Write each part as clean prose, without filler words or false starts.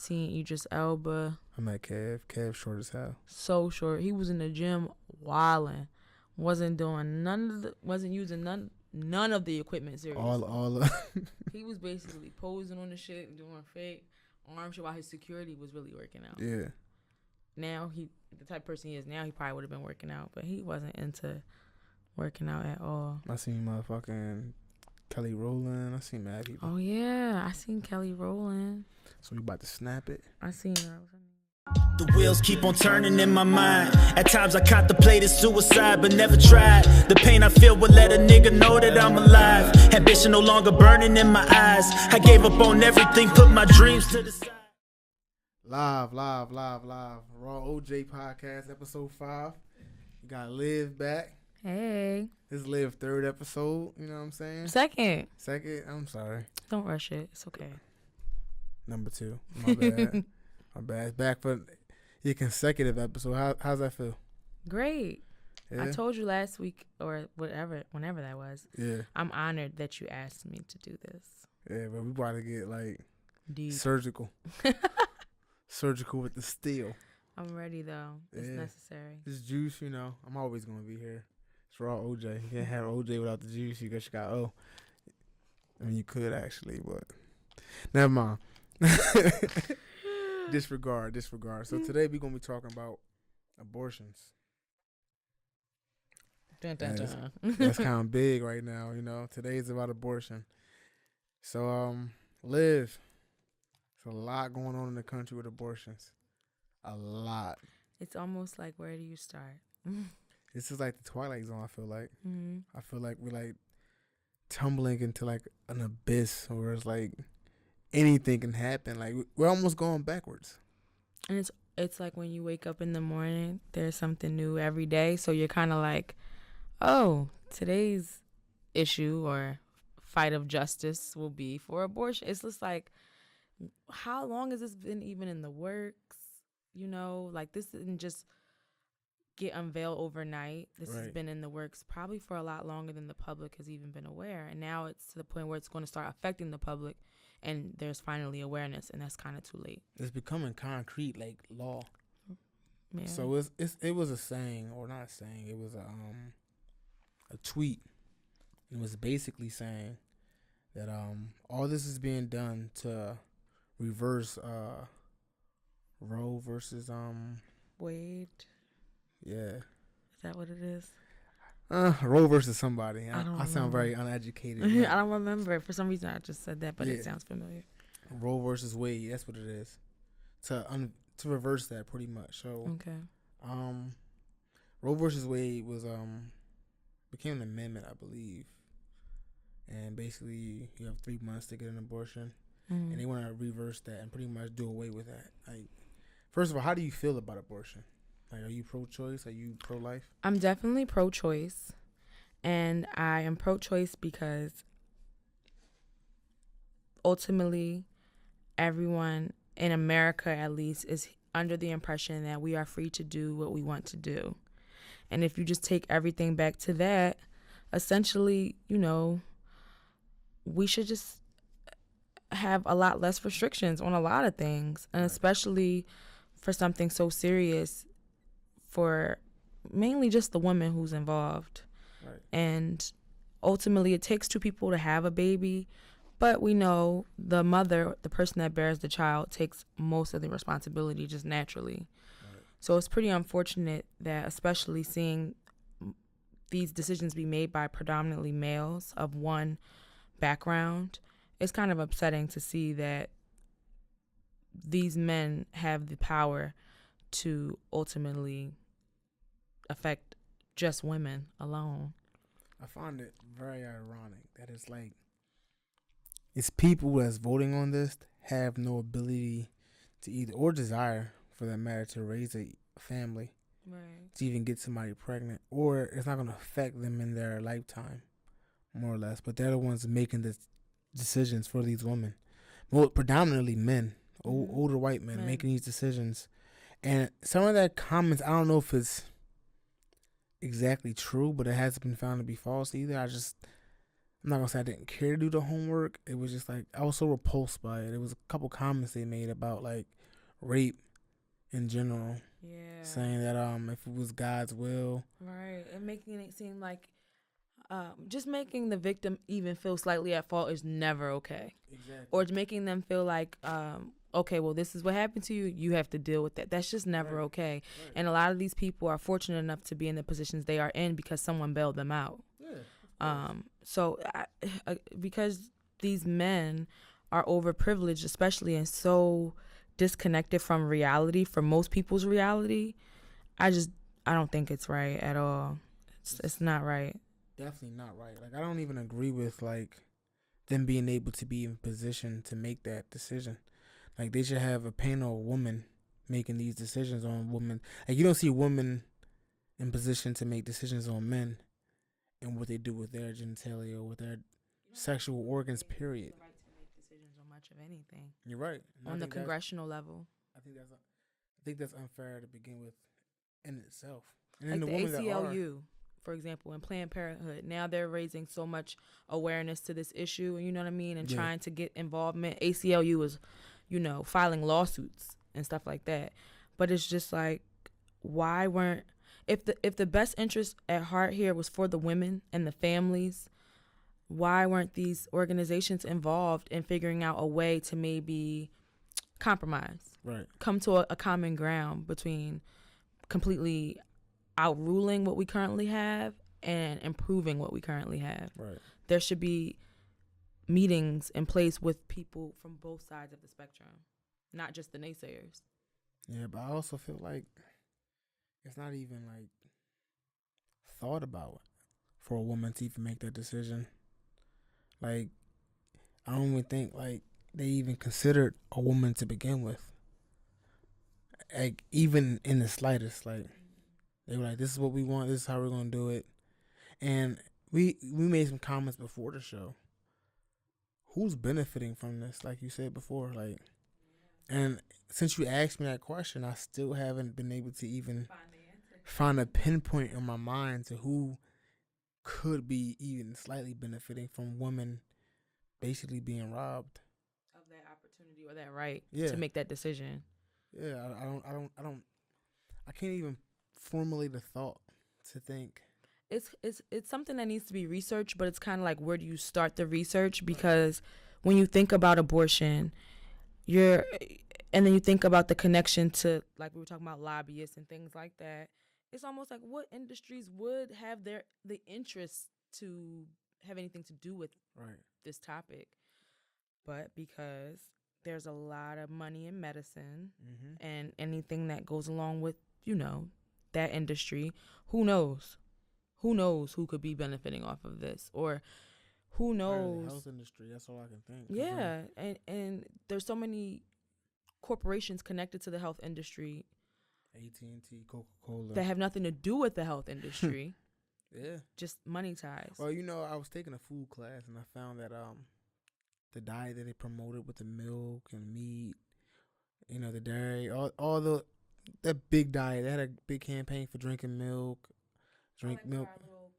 seen Idris Elba. I met Kev. Kev short as hell. So short. He was in the gym wilding. Wasn't using none of the equipment seriously. All He was basically posing on the shit and doing fake arm shit while his security was really working out. Yeah. Now the type of person he is now, he probably would have been working out, but he wasn't into working out at all. I seen motherfucking Kelly Rowland. I seen mad people. Oh yeah, I seen Kelly Rowland. So we about to snap it. I seen her. The wheels keep on turning in my mind. At times I contemplated suicide, but never tried. The pain I feel will let a nigga know that I'm alive. Ambition no longer burning in my eyes. I gave up on everything, put my dreams to the side. Live. Raw OJ Podcast, episode 5. We got Liv back. Hey. This is Liv's 3rd episode, you know what I'm saying? Second, I'm sorry. don't rush it. It's okay. Number 2. My bad. My bad. Back for your consecutive episode. How's that feel? Great. Yeah? I told you last week or whenever that was. Yeah. I'm honored that you asked me to do this. Yeah, but we about to get like Deep. surgical. Surgical with the steel. I'm ready though. It's necessary. This juice, you know, I'm always gonna be here. It's raw OJ. You can't have OJ without the juice. You got O. I mean, you could actually, but never mind. Disregard. So today we're gonna be talking about abortions. Dun, dun, dun. That's kind of big right now, you know. Today's about abortion. So, Liv, there's a lot going on in the country with abortions. A lot. It's almost like, where do you start? This is like the Twilight Zone, I feel like. Mm-hmm. I feel like we're like tumbling into like an abyss where it's like anything can happen. Like we're almost going backwards. And it's like when you wake up in the morning, there's something new every day. So you're kind of like, oh, today's issue or fight of justice will be for abortion. It's just like, how long has this been even in the works? You know, like this didn't just get unveiled overnight. This has been in the works probably for a lot longer than the public has even been aware. And now it's to the point where it's going to start affecting the public. And there's finally awareness, and that's kind of too late. It's becoming concrete, like law. Yeah. So it was a saying, or not a saying. It was a tweet. It was basically saying that all this is being done to reverse Roe versus Wade. Yeah. Is that what it is? Roe versus somebody. I sound remember. very uneducated. I don't remember. For some reason, I just said that, but it sounds familiar. Roe versus Wade. That's what it is. To reverse that, pretty much. So, Okay. Roe versus Wade was became an amendment, I believe, and basically you have 3 months to get an abortion, and they want to reverse that and pretty much do away with that. Like, first of all, how do you feel about abortion? Like, are you pro-choice? Are you pro-life? I'm definitely pro-choice, and I am pro-choice because ultimately everyone in America, at least, is under the impression that we are free to do what we want to do. And if you just take everything back to that, essentially, you know, we should just have a lot less restrictions on a lot of things, and especially for something so serious for mainly just the woman who's involved. Right. And ultimately it takes 2 people to have a baby, but we know the mother, the person that bears the child, takes most of the responsibility just naturally. Right. So it's pretty unfortunate that, especially seeing these decisions be made by predominantly males of one background, it's kind of upsetting to see that these men have the power to ultimately affect just women alone. I find it very ironic that it's like it's people that's voting on this have no ability to either, or desire for that matter, to raise a family, right, to even get somebody pregnant, or it's not going to affect them in their lifetime, more or less. But they're the ones making the decisions for these women. Well, predominantly men, older white men making these decisions. And some of that comments, I don't know if it's exactly true, but it hasn't been found to be false either. I'm not gonna say I didn't care to do the homework. It was just like I was so repulsed by it. There was a couple comments they made about like rape in general, saying that if it was God's will, right, and making it seem like just making the victim even feel slightly at fault is never okay. Exactly. Or making them feel like, okay, well, this is what happened to you. You have to deal with that. That's just never okay. Right. And a lot of these people are fortunate enough to be in the positions they are in because someone bailed them out. Yeah. Because these men are overprivileged, especially, and so disconnected from reality, from most people's reality, I don't think it's right at all. It's not right. Definitely not right. Like, I don't even agree with like them being able to be in position to make that decision. Like, they should have a panel of women making these decisions on women. Like, you don't see women in position to make decisions on men and what they do with their genitalia or with their sexual organs, period. The right to make decisions on much of anything. You're right. And on the congressional level. I think that's unfair to begin with in itself. And like the ACLU, for example, and Planned Parenthood, now they're raising so much awareness to this issue, you know what I mean, and trying to get involvement. ACLU is, filing lawsuits and stuff like that. But it's just like, why weren't, if the best interest at heart here was for the women and the families, why weren't these organizations involved in figuring out a way to maybe compromise, right? Come to a common ground between completely outruling what we currently have and improving what we currently have. Right. There should be meetings in place with people from both sides of the spectrum, not just the naysayers. Yeah, but I also feel like it's not even like thought about for a woman to even make that decision. Like, I don't even think like they even considered a woman to begin with. Like, even in the slightest, like they were like, "This is what we want. This is how we're gonna do it." And we made some comments before the show. Who's benefiting from this? Like you said before, like, and since you asked me that question, I still haven't been able to even find a pinpoint in my mind to who could be even slightly benefiting from women basically being robbed of that opportunity or that right to make that decision. Yeah, I can't even formulate a thought to think. It's something that needs to be researched, but it's kind of like, where do you start the research? Because when you think about abortion, and then you think about the connection to, like we were talking about, lobbyists and things like that. It's almost like, what industries would have the interest to have anything to do with this topic? But because there's a lot of money in medicine and anything that goes along with, that industry, who knows? Who knows who could be benefiting off of this? Or who knows? The health industry, that's all I can think. Yeah, and there's so many corporations connected to the health industry. AT&T, Coca-Cola. That have nothing to do with the health industry. Yeah. Just money ties. Well, I was taking a food class and I found that the diet that they promoted with the milk and meat, the dairy, all that big diet. They had a big campaign for drinking milk, milk. Little,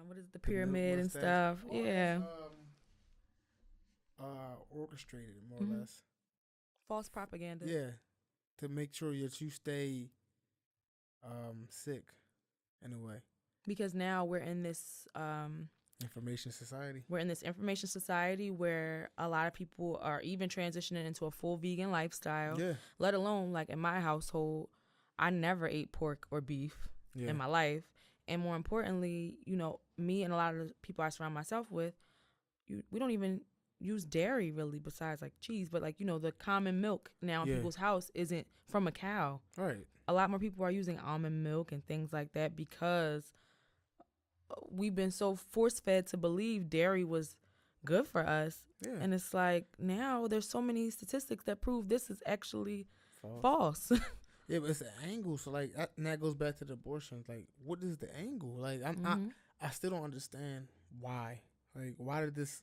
what is it, the pyramid and stuff? Yeah. Orchestrated, more or less. False propaganda. Yeah, to make sure that you stay sick in a way. Because now we're in this information society. We're in this information society where a lot of people are even transitioning into a full vegan lifestyle. Yeah. Let alone, like in my household, I never ate pork or beef in my life. And more importantly, me and a lot of the people I surround myself with, we don't even use dairy really, besides like cheese. But like, the common milk now in people's house isn't from a cow. Right. A lot more people are using almond milk and things like that because we've been so force-fed to believe dairy was good for us. Yeah. And it's like, now there's so many statistics that prove this is actually false. Yeah, but it's the angle. So, like, and that goes back to the abortion. Like, what is the angle? Like, I still don't understand why. Like, why did this...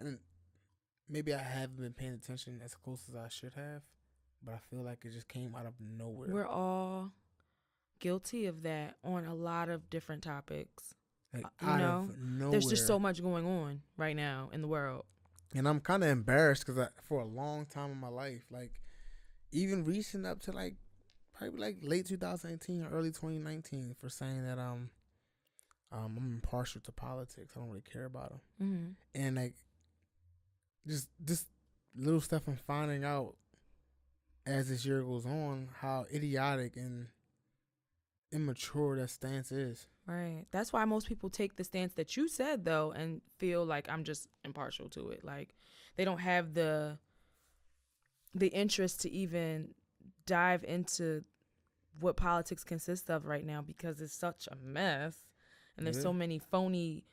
And maybe I haven't been paying attention as close as I should have, but I feel like it just came out of nowhere. We're all guilty of that on a lot of different topics. Like You out know, of nowhere. there's just so much going on right now in the world. And I'm kind of embarrassed because for a long time in my life, like even reaching up to like probably like late 2018 or early 2019, for saying that I'm impartial to politics. I don't really care about them. Mm-hmm. And like just this little stuff I'm finding out as this year goes on, how idiotic and immature that stance is. Right. That's why most people take the stance that you said, though, and feel like I'm just impartial to it. Like they don't have the interest to even dive into what politics consists of right now, because it's such a mess and there's so many phony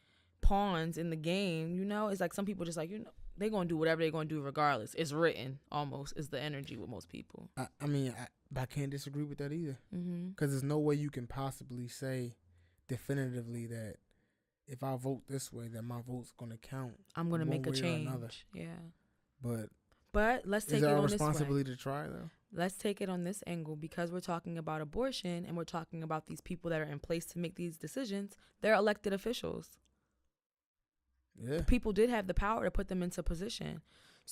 pawns in the game. You know, it's like some people just like, you know, they're going to do whatever they're going to do regardless. It's written almost is the energy with most people. I mean, I can't disagree with that either. Because there's no way you can possibly say definitively that if I vote this way, that my vote's going to count. I'm going to make a change. Yeah. But let's take it on this way. Is our responsibility to try, though? Let's take it on this angle, because we're talking about abortion and we're talking about these people that are in place to make these decisions. They're elected officials. Yeah. People did have the power to put them into position.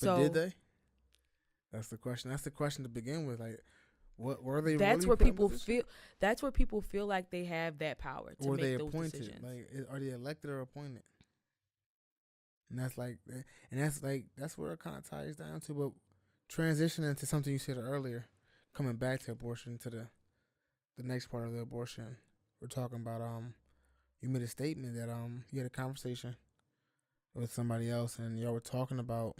But did they? That's the question. That's the question to begin with. Like, what were they? That's really where people feel. That's where people feel like they have that power to make those decisions. Like, are they elected or appointed? And that's where it kind of ties down to. But transitioning to something you said earlier, coming back to abortion, to the next part of the abortion, we're talking about you made a statement that you had a conversation with somebody else, and y'all were talking about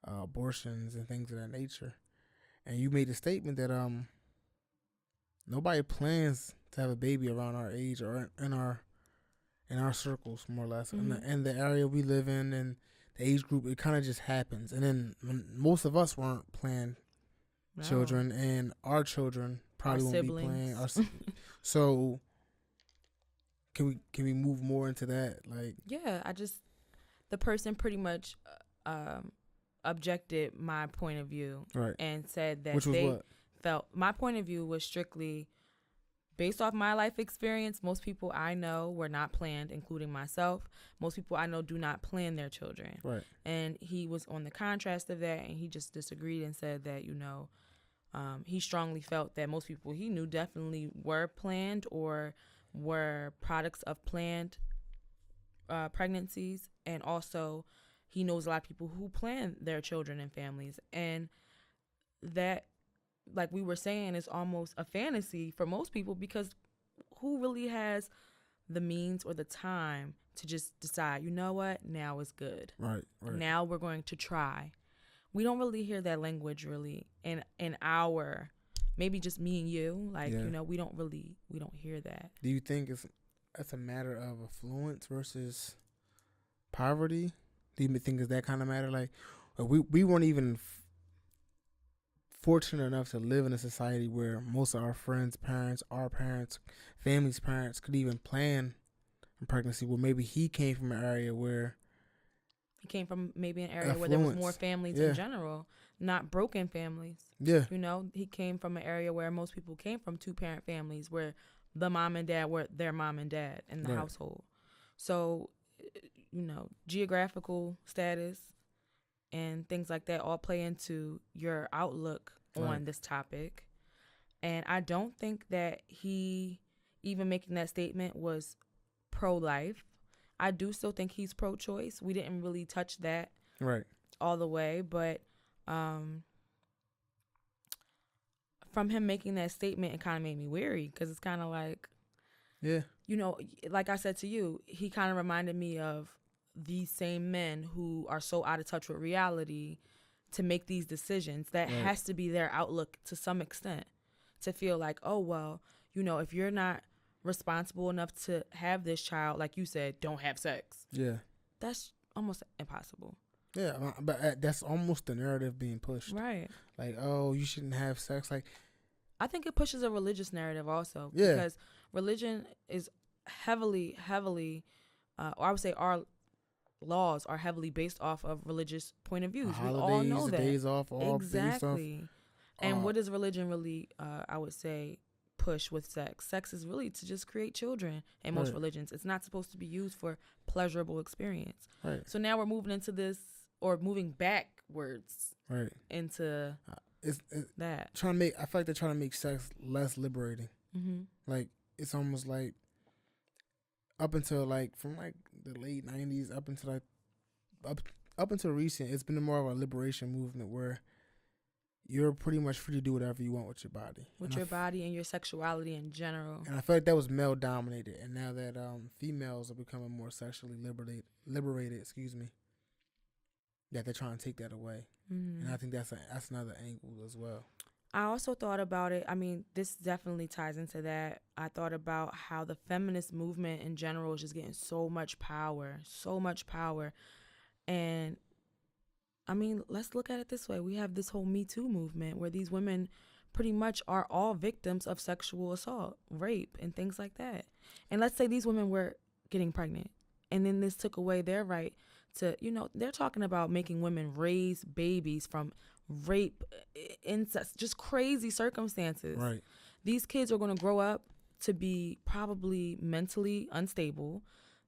abortions and things of that nature, and you made a statement that nobody plans to have a baby around our age or in our circles, more or less, in the area we live in and the age group. It kind of just happens, and then most of us weren't planned children, and our children probably won't be planned. So can we move more into that? Like, yeah, the person pretty much objected my point of view, right, and said that Which was they what? felt my point of view was strictly based off my life experience. Most people I know were not planned, including myself. Most people I know do not plan their children. Right. And he was on the contrast of that, and he just disagreed and said that, you know, he strongly felt that most people he knew definitely were planned or were products of planned pregnancies. And also he knows a lot of people who plan their children and families. And that, like we were saying, is almost a fantasy for most people, because who really has the means or the time to just decide, you know what, now is good. Right. Now we're going to try. We don't really hear that language really in our, maybe just me and you, like, you know, we don't hear that. Do you think it's a matter of affluence versus poverty? Do you think it's that kind of matter? Like, we weren't even fortunate enough to live in a society where most of our friends' parents, our parents, family's parents could even plan a pregnancy. Well, maybe he came from an area where where there was more families in general, not broken families. Yeah. You know, he came from an area where most people came from 2-parent families where the mom and dad were their mom and dad in the household. So, you know, geographical status and things like that all play into your outlook on this topic. And I don't think that he, even making that statement, was pro-life. I do still think he's pro-choice. We didn't really touch that all the way. But from him making that statement, it kind of made me weary, because it's kind of like, you know, like I said to you, he kind of reminded me of these same men who are so out of touch with reality to make these decisions. That has to be their outlook to some extent, to feel like, oh, well, you know, if you're not responsible enough to have this child, like you said, don't have sex. Yeah. That's almost impossible. Yeah, but that's almost the narrative being pushed. Right. Like, oh, you shouldn't have sex. Like, I think it pushes a religious narrative also. Yeah. Because religion is heavily, or I would say our laws are heavily based off of religious point of views. We all know that. Days off, all exactly. And what does religion really, I would say, push with sex. Sex is really to just create children in most religions. It's not supposed to be used for pleasurable experience. Right. So now we're moving into this, or moving backwards into it's that. I feel like they're trying to make sex less liberating. Mm-hmm. Like, it's almost like up until like from like the late 90s up until recent, it's been more of a liberation movement where you're pretty much free to do whatever you want with your body. Body and your sexuality in general. And I feel like that was male dominated, and now that females are becoming more sexually liberated, that they're trying to take that away. And I think that's another angle as well. I also thought about it. I mean, this definitely ties into that. I thought about how the feminist movement in general is just getting so much power. And I mean, let's look at it this way. We have this whole Me Too movement where these women pretty much are all victims of sexual assault, rape, and things like that. And let's say these women were getting pregnant, and then this took away their right to, they're talking about making women raise babies from rape, incest, just crazy circumstances. Right. These kids are going to grow up to be probably mentally unstable.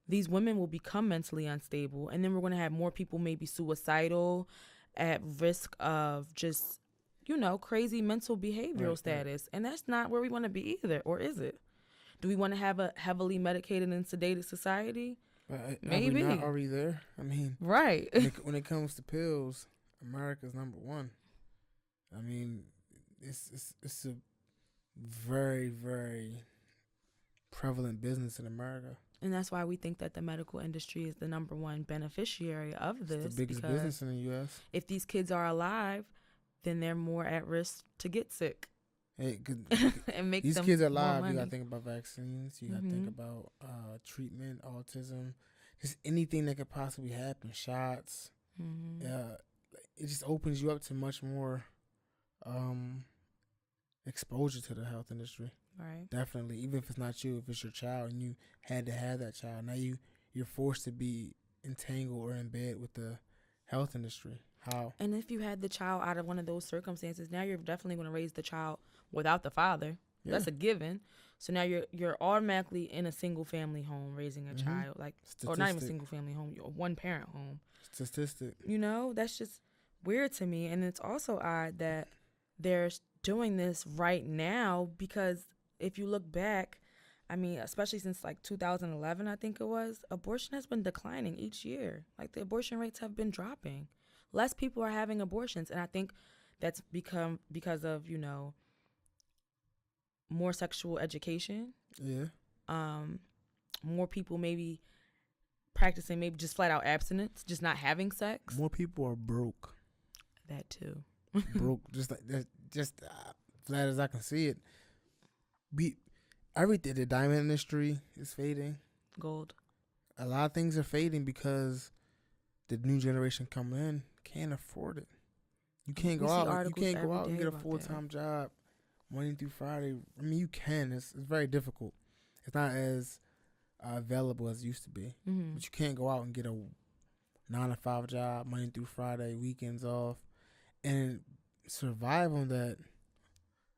These women will become mentally unstable, and then we're going to have more people maybe suicidal, at risk of just, crazy mental behavioral status. And that's not where we want to be either, or is it? Do we want to have a heavily medicated and sedated society? Maybe. Are we there? I mean, right. when it comes to pills, America's number one. I mean, it's a very, very prevalent business in America. And that's why we think that the medical industry is the number one beneficiary of this. It's the biggest business in the U.S. If these kids are alive, then they're more at risk to get sick. Hey, and make these them kids are more alive. money. You got to think about vaccines. You got to think about treatment, autism, just anything that could possibly happen. Shots. It just opens you up to much more exposure to the health industry. Right. Definitely. Even if it's not you, if it's your child and you had to have that child, now you're forced to be entangled or in bed with the health industry. How? And if you had the child out of one of those circumstances, now you're definitely going to raise the child without the father. Yeah. That's a given. So now you're automatically in a single family home raising a child, or not even single family home, you're a one parent home. Statistic. That's just weird to me. And it's also odd that they're doing this right now, because if you look back, I mean, especially since 2011, I think it was, abortion has been declining each year. The abortion rates have been dropping. Less people are having abortions. And I think that's because of, more sexual education. Yeah. More people maybe practicing maybe just flat out abstinence, just not having sex. More people are broke. That too. Broke, just flat as I can see it. Everything, the diamond industry is fading. Gold. A lot of things are fading because the new generation coming in can't afford it. You can't go out. You can't go out and get a full-time job Monday through Friday. I mean, you can. It's very difficult. It's not as available as it used to be. Mm-hmm. But you can't go out and get a 9-to-5 job Monday through Friday, weekends off, and survive on that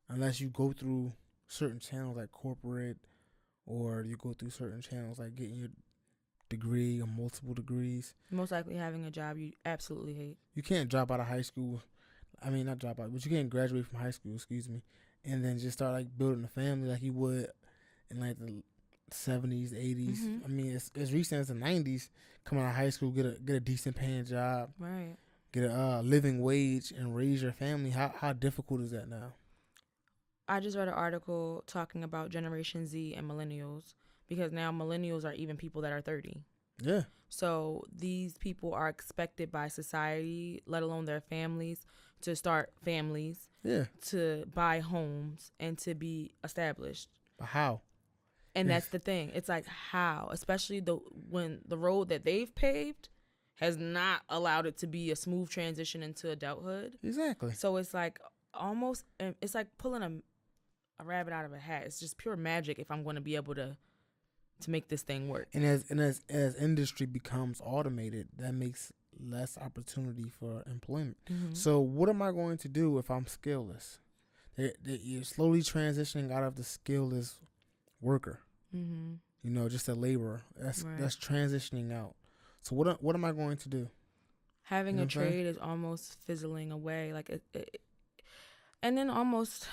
unless you go through certain channels like corporate, or you go through certain channels like getting your degree or multiple degrees. Most likely having a job you absolutely hate. You can't drop out of high school. I mean, not drop out, but you can't graduate from high school, and then just start building a family like you would in the 70s, 80s. Mm-hmm. I mean, as recent as the 90s, come out of high school, get a decent paying job. Right. Get a living wage and raise your family. How difficult is that now? I just read an article talking about Generation Z and millennials, because now millennials are even people that are 30. Yeah. So these people are expected by society, let alone their families, to start families, to buy homes, and to be established. But how? And that's the thing. It's how? Especially when the road that they've paved has not allowed it to be a smooth transition into adulthood. Exactly. So it's almost, it's like pulling a rabbit out of a hat. It's just pure magic if I'm going to be able to make this thing work. And as industry becomes automated, that makes less opportunity for employment. Mm-hmm. So what am I going to do if I'm skillless? You're slowly transitioning out of the skillless worker. Mm-hmm. You know, just a laborer. That's Right. that's transitioning out. So what am I going to do? Having You know a what I'm saying? trade is almost fizzling away. Like and then almost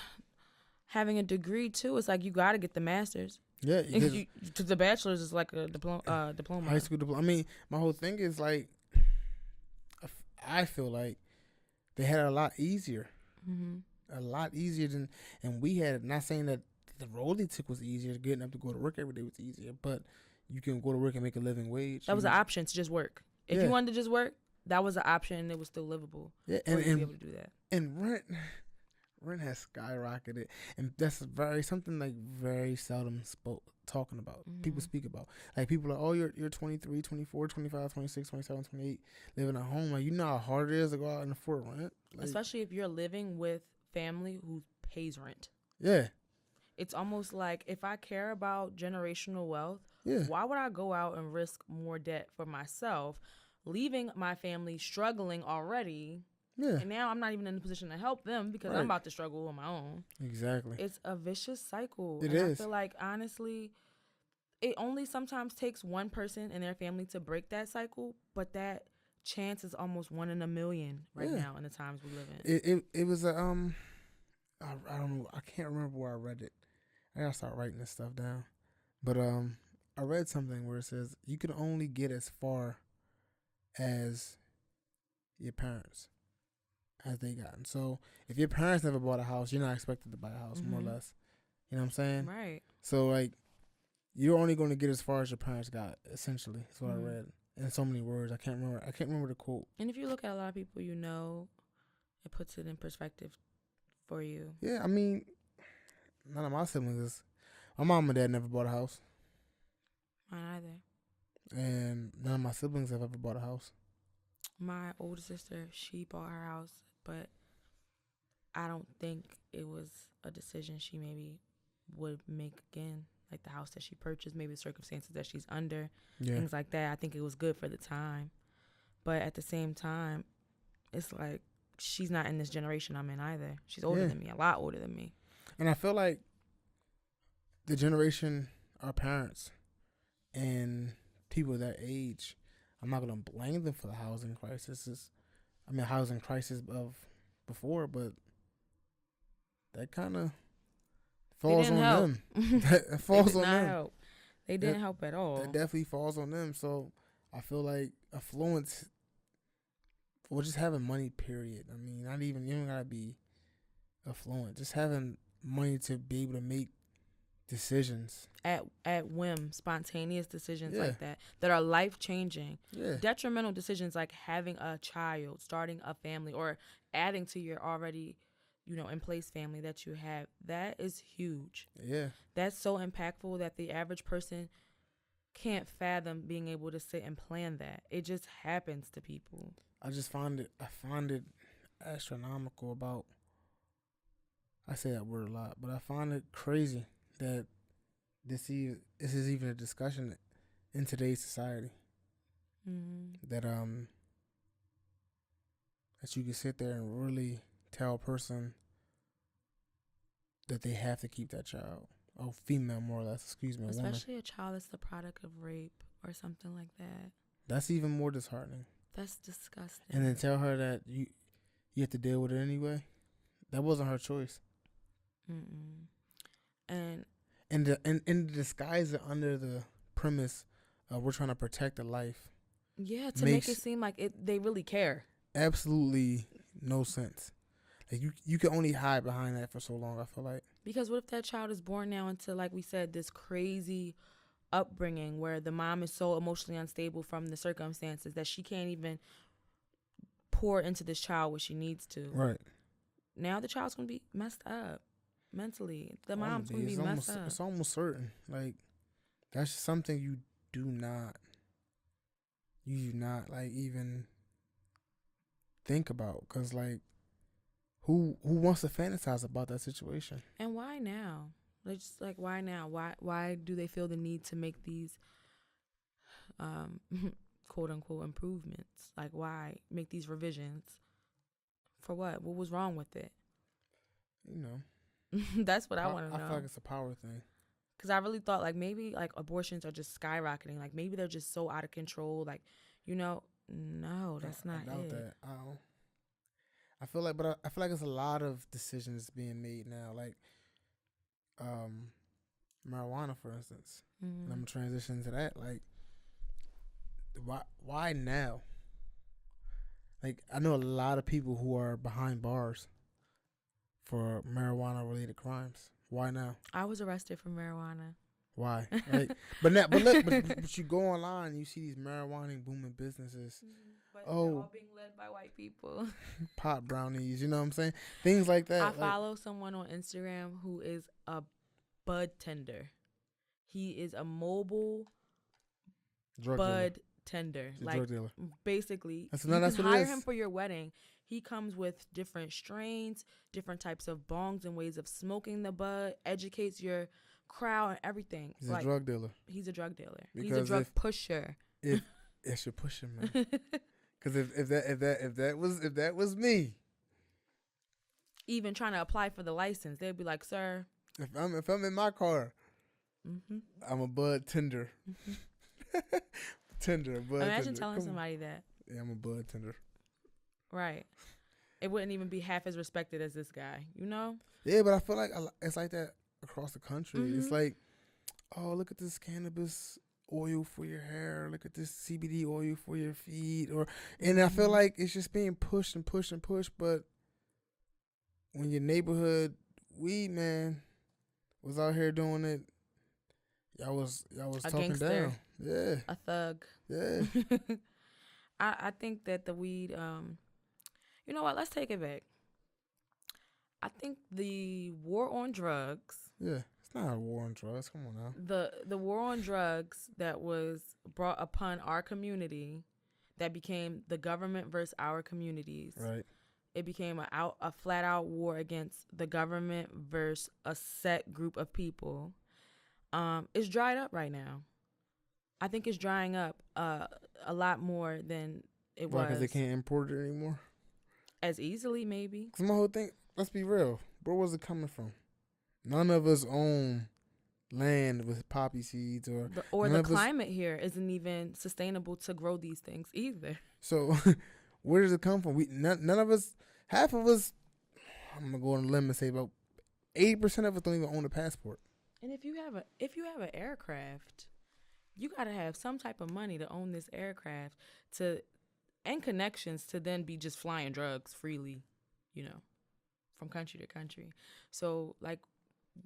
having a degree too. It's like you got to get the master's. Yeah, because Because the bachelor's is like a diploma. high school diploma. I mean, my whole thing is like, I feel like they had it a lot easier. Mm-hmm. A lot easier and we had it. Not saying that the road they took was easier. Getting up to go to work every day was easier, but you can go to work and make a living wage. That was an option to just work. If you wanted to just work, that was an option and it was still livable. Yeah, and be able to do that. And rent has skyrocketed, and that's something like very seldom talking about. Mm-hmm. People speak about, like, people are, oh, you're 23, 24, 25, 26, 27, 28, living at home. Like, you know how hard it is to go out and afford rent, like, especially if you're living with family who pays rent. Yeah, it's almost like, if I care about generational wealth, yeah, why would I go out and risk more debt for myself, leaving my family struggling already? yeah. And now I'm not even in a position to help them because Right. I'm about to struggle on my own. Exactly. It's a vicious cycle. It and is. I feel like, honestly, it only sometimes takes one person in their family to break that cycle, but that chance is almost 1 in a million right Yeah. now in the times we live in. It was a I don't know, I can't remember where I read it. I gotta start writing this stuff down. But I read something where it says you can only get as far as your parents as they gotten. So if your parents never bought a house, you're not expected to buy a house, more or Mhm. less. You know what I'm saying? Right. So, like, you're only going to get as far as your parents got. Essentially, that's what Mhm. I read in so many words. I can't remember the quote. And if you look at a lot of people, it puts it in perspective for you. Yeah, I mean, none of my siblings. My mom and dad never bought a house, Mine either. and none of my siblings have ever bought a house. My older sister, she bought her house, but I don't think it was a decision she maybe would make again. Like the house that she purchased, maybe the circumstances that she's under, Yeah, things like that. I think it was good for the time. But at the same time, it's like she's not in this generation I'm in either. She's older Yeah. than me, a lot older than me. and I feel like the generation, our parents, and people that age, I'm not gonna blame them for the housing crisis. Housing crisis of before, but that kind of falls on didn't help. them. That falls They on did not them. help. They didn't help at all. That definitely falls on them. So I feel like affluence, or just having money, period. I mean, not even, you don't gotta be affluent. Just having money to be able to make decisions. At whim, spontaneous decisions Yeah. like that are life changing. Yeah. Detrimental decisions like having a child, starting a family, or adding to your already, in place family that you have. That is huge. Yeah. That's so impactful that the average person can't fathom being able to sit and plan that. It just happens to people. I find it astronomical about, I say that word a lot, but I find it crazy that this is even a discussion in today's society. Mm-hmm. That you can sit there and really tell a person that they have to keep that child, or female, more or less, excuse me, a woman. Especially a child that's the product of rape or something like that. That's even more disheartening. That's disgusting. And then tell her that you have to deal with it anyway. That wasn't her choice. Mm-mm. And the disguise it under the premise of we're trying to protect a life. Yeah, to make it seem like they really care. Absolutely no sense. Like you can only hide behind that for so long, I feel like. Because what if that child is born now into, like we said, this crazy upbringing where the mom is so emotionally unstable from the circumstances that she can't even pour into this child what she needs to. Right. Now the child's going to be messed up mentally. The mom's going to be messed up. It's almost certain. Like, that's just something you do not like even think about, because like who wants to fantasize about that situation? And why now? Just like, why now? Why do they feel the need to make these quote unquote improvements? Like, why make these revisions? For what? What was wrong with it? You know, That's what I want to I know. feel like it's a power thing. Because I really thought, like, maybe, like, abortions are just skyrocketing. Like, maybe they're just so out of control. Like, no, that's not I doubt it. that. I feel like, but I feel like it's a lot of decisions being made now. Like, marijuana, for instance. Mm-hmm. And I'm gonna transition to that. Like, why now? Like, I know a lot of people who are behind bars for marijuana-related crimes. Why now? I was arrested for marijuana. Why? Right? but you go online, you see these marijuana booming businesses. But they're all being led by white people. Pot brownies, you know what I'm saying? Things like that. I follow someone on Instagram who is a bud tender. He is a mobile drug bud tender. Like, drug dealer. Basically, That's you what can it hire is. him for your wedding. He comes with different strains, different types of bongs and ways of smoking the bud, educates your crowd and everything. He's a drug dealer. He's a drug dealer. Because he's a drug pusher. It's your pusher, man. Because if that was me, even trying to apply for the license, they'd be like, "Sir, if I'm in my car, I'm a bud tender." Tender, bud. Imagine tender. telling somebody that. Yeah, I'm a bud tender. Right. It wouldn't even be half as respected as this guy, you know? Yeah, but I feel like it's like that across the country. It's like, oh, look at this cannabis oil for your hair. Look at this CBD oil for your feet. And I feel like it's just being pushed and pushed and pushed. But when your neighborhood weed man was out here doing it, y'all was A talking gangster. down. Yeah. A thug. Yeah. I think that the weed, you know what? Let's take it back. I think the war on drugs. Yeah. It's not a war on drugs. Come on now. The war on drugs that was brought upon our community, that became the government versus our communities. Right. It became a flat out war against the government versus a set group of people. It's dried up right now. I think it's drying up a lot more than it was. Because they can't import it anymore? As easily, maybe. Because my whole thing, let's be real. Where was it coming from? None of us own land with poppy seeds or the climate here isn't even sustainable to grow these things either. So where does it come from? None of us, half of us, I'm gonna go on a limb and say about 80% of us don't even own a passport. And if you have an aircraft, you gotta have some type of money to own this aircraft and connections to then be just flying drugs freely, you know, from country to country. So like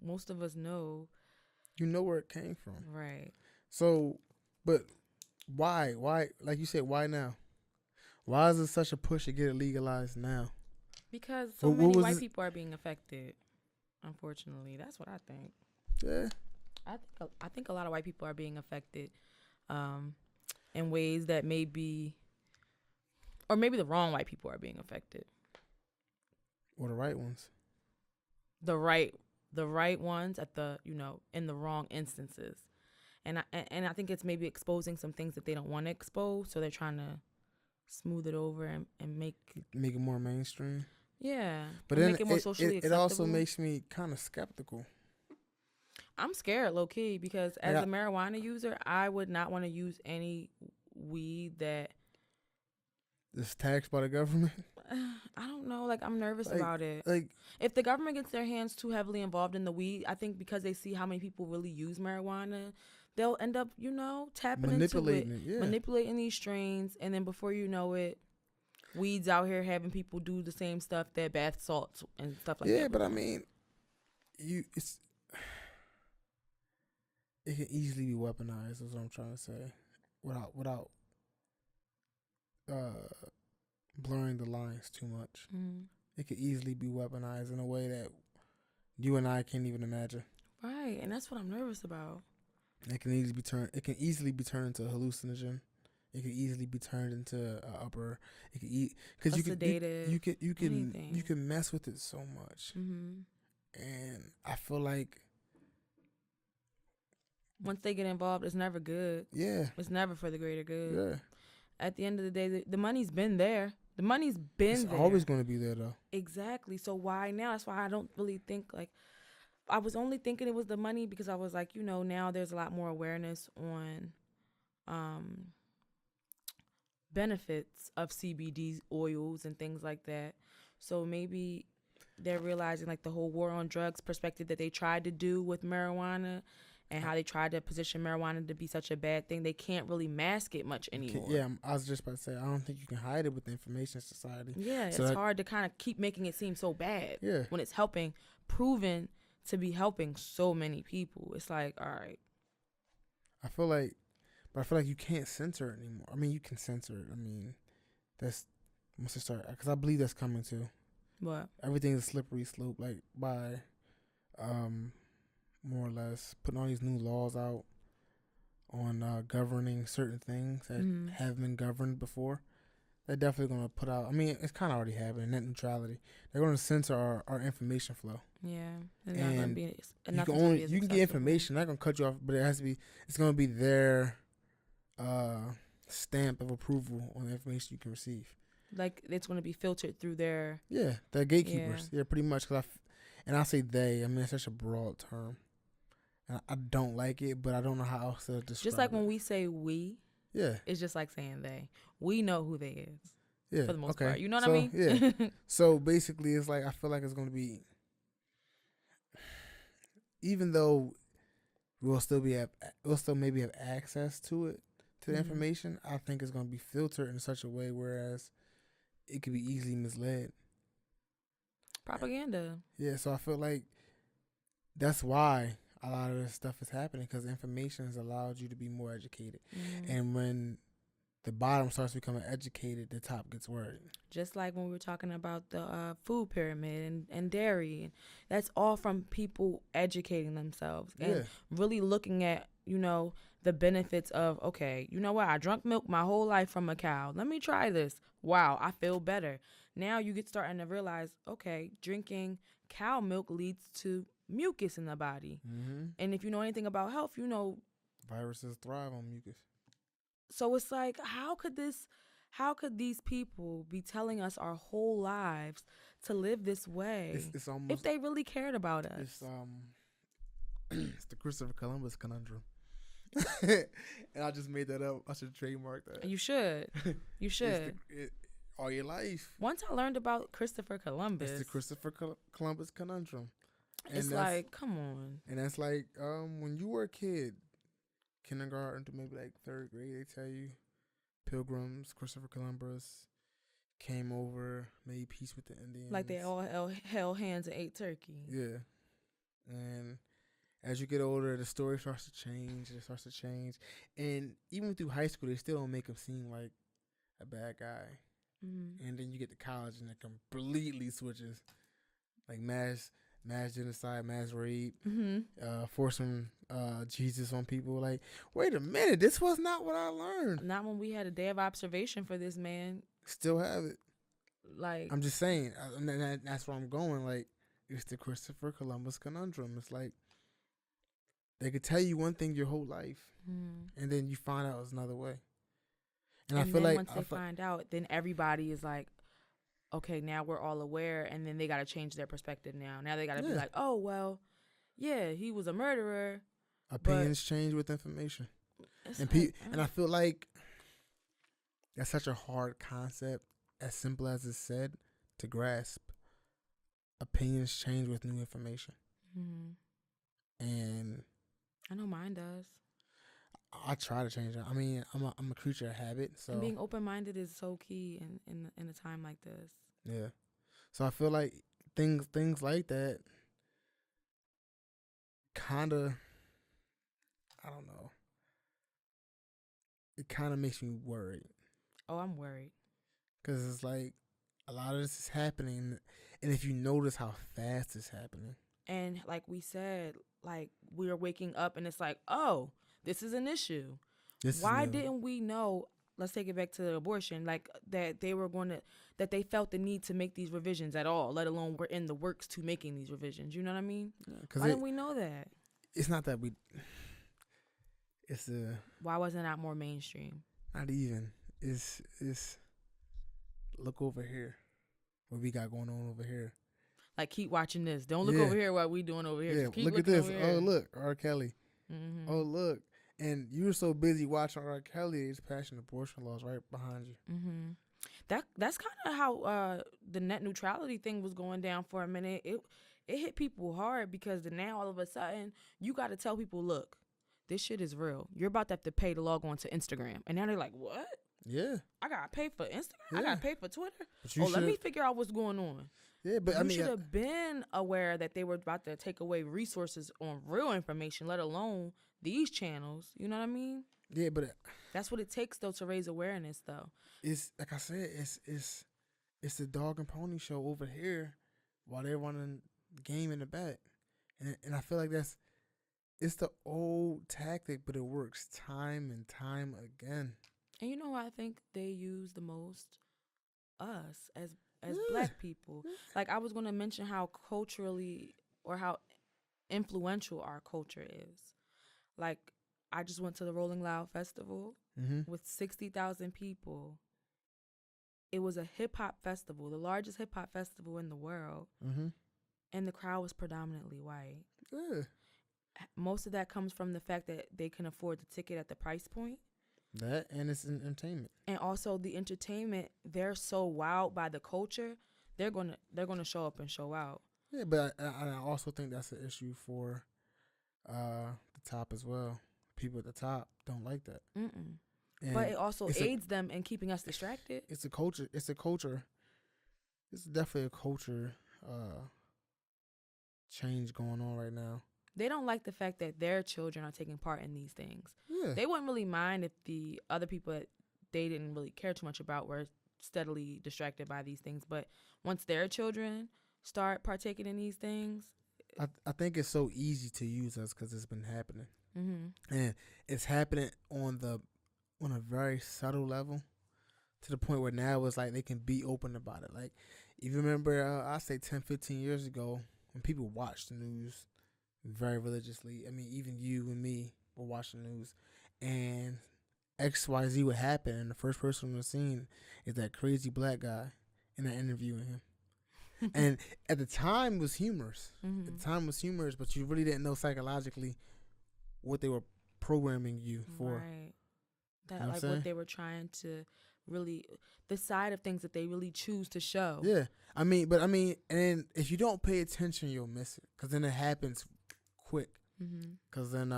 most of us know. You know where it came from. Right. So, but why? Like you said, why now? Why is it such a push to get it legalized now? Because so many white people are being affected. Unfortunately, that's what I think. Yeah. I think a lot of white people are being affected in ways that may be, or maybe the wrong white people are being affected. Or the right ones. The right ones at in the wrong instances. And I think it's maybe exposing some things that they don't want to expose, so they're trying to smooth it over and make it more mainstream. Yeah. But then make it more socially acceptable. It also makes me kind of skeptical. I'm scared, low key, because as a marijuana user, I would not want to use any weed that is taxed by the government. I don't know. Like, I'm nervous about it. Like, if the government gets their hands too heavily involved in the weed, I think because they see how many people really use marijuana, they'll end up, tapping into it, manipulating these strains, and then before you know it, weeds out here having people do the same stuff that bath salts and stuff like that. Yeah, but I mean, it can easily be weaponized, is what I'm trying to say, without blurring the lines too much. It could easily be weaponized in a way that you and I can't even imagine. Right, and that's what I'm nervous about. It can easily be turned into a hallucinogen. It can easily be turned into It can because you can mess with it so much, and I feel like once they get involved, it's never good. Yeah, it's never for the greater good. Yeah. At the end of the day, the money's been there. The money's been It's there. always going to be there, though. Exactly. So why now? That's why I don't really think, like, I was only thinking it was the money because I was like, now there's a lot more awareness on benefits of CBD oils and things like that. So maybe they're realizing, like, the whole war on drugs perspective that they tried to do with marijuana and how they tried to position marijuana to be such a bad thing. They can't really mask it much anymore. Yeah, I was just about to say, I don't think you can hide it with the information society. Yeah, so it's hard to kind of keep making it seem so bad when it's proven to be helping so many people. It's like, all right. I feel like you can't censor it anymore. I mean, you can censor it. I mean, that's once it start, because I believe that's coming too. What? Everything's a slippery slope, like by, more or less putting all these new laws out on governing certain things that have been governed before. They're definitely going to put out. I mean, it's kind of already happening. Net neutrality. They're going to censor our information flow. Yeah, and you can get information. They're not going to cut you off, but it has to be. It's going to be their stamp of approval on the information you can receive. Like, it's going to be filtered through their. Yeah, the gatekeepers. Yeah, pretty much. And I say they. I mean, it's such a broad term. And I don't like it, but I don't know how else to describe it. Just like when we say we. Yeah. It's just like saying they. We know who they is. Yeah. For the most part. You know what I mean? Yeah. So basically, it's like, I feel like it's going to be, even though we'll still maybe have access to it, to the information, I think it's going to be filtered in such a way whereas it could be easily misled. Propaganda. Yeah. So I feel like that's why a lot of this stuff is happening, because information has allowed you to be more educated. And when the bottom starts becoming educated, the top gets worried. Just like when we were talking about the food pyramid and dairy. That's all from people educating themselves and really looking at, the benefits of, okay, you know what? I drunk milk my whole life from a cow. Let me try this. Wow, I feel better. Now you get starting to realize, okay, drinking cow milk leads to mucus in the body. And if you know anything about health, viruses thrive on mucus. So it's like, how could these people be telling us our whole lives to live this way it's almost, if they really cared about us? It's the Christopher Columbus conundrum. And I just made that up. I should trademark that. You should. You should. All your life. Once I learned about Christopher Columbus. It's the Christopher Columbus conundrum. It's like, come on. And that's like, when you were a kid, kindergarten to maybe like third grade, they tell you Pilgrims, Christopher Columbus came over, made peace with the Indians. Like they all held hands and ate turkey. Yeah. And as you get older, the story starts to change. It starts to change. And even through high school, they still don't make him seem like a bad guy. And then you get to college and it completely switches. Like mass genocide, mass rape, forcing Jesus on people. Like, wait a minute, this was not what I learned. Not when we had a day of observation for this man. Still have it. Like, I'm just saying, that's where I'm going. Like, it's the Christopher Columbus conundrum. It's like, they could tell you one thing your whole life, and then you find out it's another way. And I feel like once they find out, then everybody is like, okay, now we're all aware, and then they got to change their perspective now. Now they got to be like, oh, well, yeah, he was a murderer. Opinions change with information. And I feel like that's such a hard concept, as simple as it's said, to grasp. Opinions change with new information. And I know mine does. I try to change it. I mean, I'm a creature of habit. So and being open-minded is so key in a time like this. Yeah. So I feel like things like that kind of, I don't know. It kind of makes me worried. Oh, I'm worried. Because it's like a lot of this is happening. And if you notice how fast it's happening. And like we said, like we're waking up and it's like, oh, this is an issue. Why didn't we know? Let's take it back to the abortion, like that that they felt the need to make these revisions at all, let alone we're in the works to making these revisions. You know what I mean? Why didn't we know that? It's not that why wasn't that more mainstream? Not even. It's look over here. What we got going on over here. Like, keep watching this. Don't look over here what we doing over here. Yeah, Just keep look at looking this. over here. Oh, look, R. Kelly. Mm-hmm. Oh, look. And you were so busy watching R. Kelly, he's passing abortion laws right behind you. Mm-hmm. That's kind of how the net neutrality thing was going down for a minute. It hit people hard because now all of a sudden you got to tell people, look, this shit is real. You're about to have to pay to log on to Instagram. And now they're like, what? Yeah. I got to pay for Instagram? Yeah. I got to pay for Twitter? Let me figure out what's going on. Yeah, but you should have been aware that they were about to take away resources on real information, let alone these channels. You know what I mean? Yeah, but that's what it takes though to raise awareness though. It's like I said, it's the dog and pony show over here while they're running the game in the back. And I feel like it's the old tactic, but it works time and time again. And you know what I think they use the most? Us as Black people. Like I was going to mention how culturally or how influential our culture is. Like I just went to the Rolling Loud Festival with 60,000 people. It was a hip hop festival, the largest hip hop festival in the world. And the crowd was predominantly white. Yeah. Most of that comes from the fact that they can afford the ticket at the price point. That and it's entertainment. And also the entertainment, they're so wowed by the culture, they're gonna show up and show out. Yeah, but I also think that's an issue for the top as well. People at the top don't like that. But it also aids them in keeping us distracted. It's a culture. It's definitely a culture change going on right now. They don't like the fact that their children are taking part in these things. Yeah. They wouldn't really mind if the other people that they didn't really care too much about were steadily distracted by these things. But once their children start partaking in these things, I think it's so easy to use us because it's been happening, and it's happening on a very subtle level, to the point where now it's like they can be open about it. Like, if you remember, I say 10, 15 years ago, when people watched the news very religiously. I mean, even you and me were watching the news, and XYZ would happen, and the first person on the scene is that crazy Black guy, and they're interviewing him. And at the time, it was humorous. At the time, it was humorous, but you really didn't know psychologically what they were programming you for. Right. That, you know like, what they were trying to really, the side of things that they really choose to show. Yeah. And if you don't pay attention, you'll miss it, because then it happens quick. Because then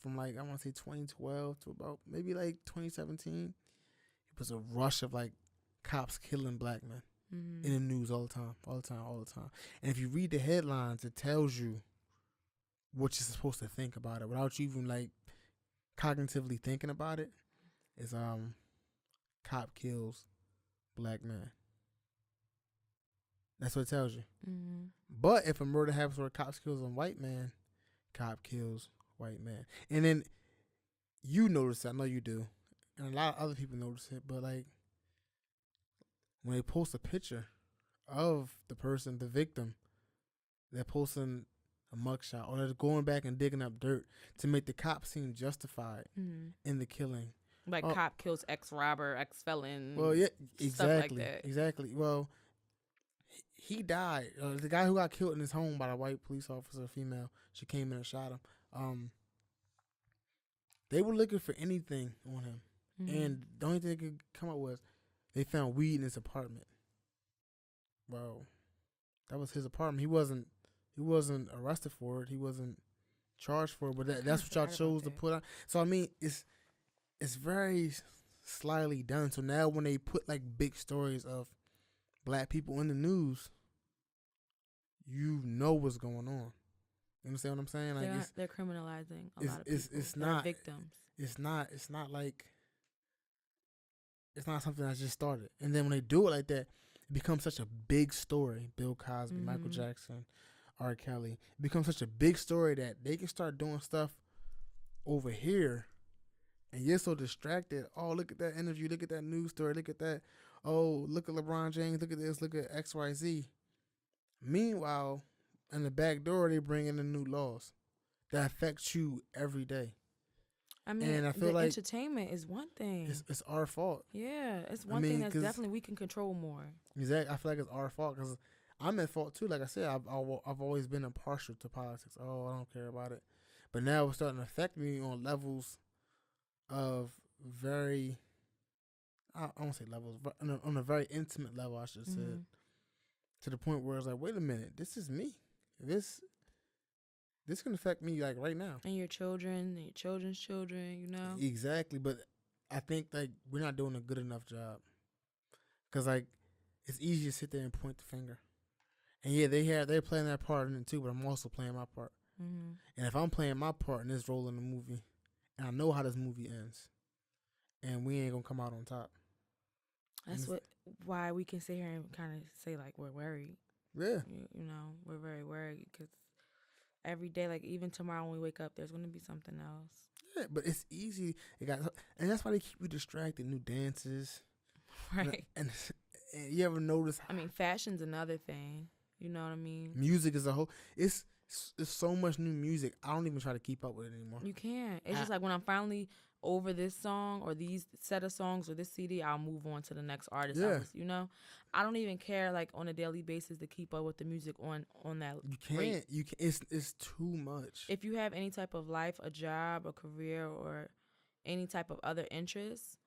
from like, I want to say 2012 to about maybe like 2017, it was a rush of like cops killing Black men in the news all the time. And if you read the headlines, it tells you what you're supposed to think about it without you even like cognitively thinking about it. Is cop kills Black man. That's what it tells you. But if a murder happens where a cop kills a white man, cop kills white man. And then you notice it, I know you do, and a lot of other people notice it, but like when they post a picture of the person, the victim, they're posting a mugshot, or they're going back and digging up dirt to make the cop seem justified in the killing. Like cop kills ex-robber, ex-felon. Well, yeah, exactly. Stuff like that. Exactly. Well, he died. The guy who got killed in his home by a white police officer, female, she came in and shot him. They were looking for anything on him. And the only thing they could come up with, they found weed in his apartment. Well, that was his apartment. He wasn't arrested for it. He wasn't charged for it. But that's what y'all chose to put out. So I mean, it's very slyly done. So now when they put like big stories of Black people in the news, you know what's going on. You understand what I'm saying? Like they're criminalizing a lot of people. It's not victims. It's not like, it's not something that just started. And then when they do it like that, it becomes such a big story. Bill Cosby, Michael Jackson, R. Kelly. It becomes such a big story that they can start doing stuff over here, and you're so distracted. Oh, look at that interview. Look at that news story. Look at that. Oh, look at LeBron James. Look at this. Look at XYZ. Meanwhile, in the back door, they bring in the new laws that affect you every day. I mean, and I feel the like entertainment is one thing. it's our fault. Yeah, it's one thing that's definitely we can control more. Exactly. I feel like it's our fault because I'm at fault too. Like I said, I've always been impartial to politics. Oh, I don't care about it. But now it's starting to affect me on levels of very, I won't say levels, but on a very intimate level, I should say, to the point where it's like, wait a minute, this is me. This can affect me like right now. And your children, and your children's children, you know? Exactly. But I think like we're not doing a good enough job. Because like it's easy to sit there and point the finger. And yeah, they're playing their part in it too, but I'm also playing my part. Mm-hmm. And if I'm playing my part in this role in the movie, and I know how this movie ends, and we ain't gonna come out on top. That's why we can sit here and kind of say like we're worried. Yeah. You know, we're very worried because every day, like even tomorrow when we wake up, there's gonna be something else. Yeah, but it's easy. And that's why they keep you distracted. New dances, right? And you ever notice? I mean, fashion's another thing. You know what I mean? Music as a whole. It's so much new music. I don't even try to keep up with it anymore. You can't. It's just like when I'm finally over this song or these set of songs or this CD, I'll move on to the next artist. Yeah. You know, I don't even care like on a daily basis to keep up with the music on that. You can't. Rate. You can. It's too much. If you have any type of life, a job, a career, or any type of other interests,